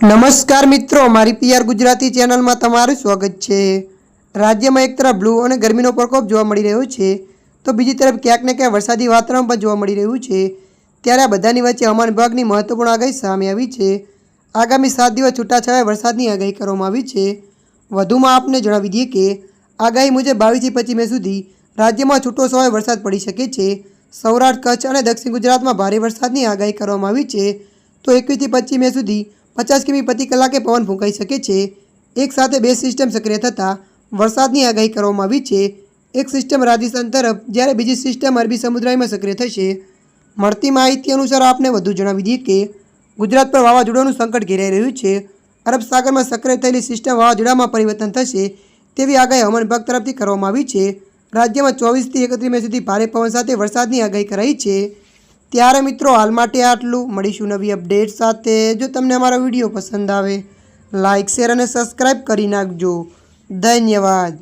नमस्कार मित्रों, मारी पीआर गुजराती चेनल में तमारुं स्वागत है। राज्य में एक तरफ ब्लू और गर्मीनो प्रकोप जोवा मळी रह्यो छे, तो बीजी तरफ क्यांक ने क्यांक वरसादी वातावरण पण जोवा मळी रह्युं छे। त्यारे आ बधानी वच्चे हवामान विभागनी महत्वपूर्ण आगाही सामे आवी छे। आगामी 7 दिवस छूटाछवाया वरसादनी आगाही करवामां आवी छे। वधुमां आपने जणावी दीए के आगाही मुजब 22 થી 25 મે सुधी राज्यमां छूटो छवायो वरसाद पड़ी शके छे। सौराष्ट्र, कच्छ और दक्षिण गुजरात में भारे वरसादनी आगाही करवामां आवी छे। तो 21 થી 25 મે सुधी 50 किमी प्रति कलाके पवन फूंकाई सके छे। एक साथे बे सिस्टम सक्रिय थता वरसादनी आगाही करवामां आवी छे। एक सिस्टम राजस्थान तरफ ज्यारे बीजी सिस्टम अरबी समुद्र में सक्रिय थशे। मळती माहिती अनुसार आपने वधु जणावी दीए के गुजरात पर वावाझोडानुं संकट घेराई रह्युं छे। अरब सागर में सक्रिय थयेली सिस्टम वावाझोडामां परिवर्तन थशे तेवी आगाही हवामान विभाग तरफथी करवामां आवी छे। राज्यमां 24 થી 31 મે सुधी भारे पवन साथे वरसादनी आगाही कराई छे। त्यारे मित्रों हाल माटे आटलू। मळीशुं नवी अपडेट साथे। जो तमने अमारो विडियो पसंद आवे लाइक शेर और सब्सक्राइब करी नाखजो। धन्यवाद।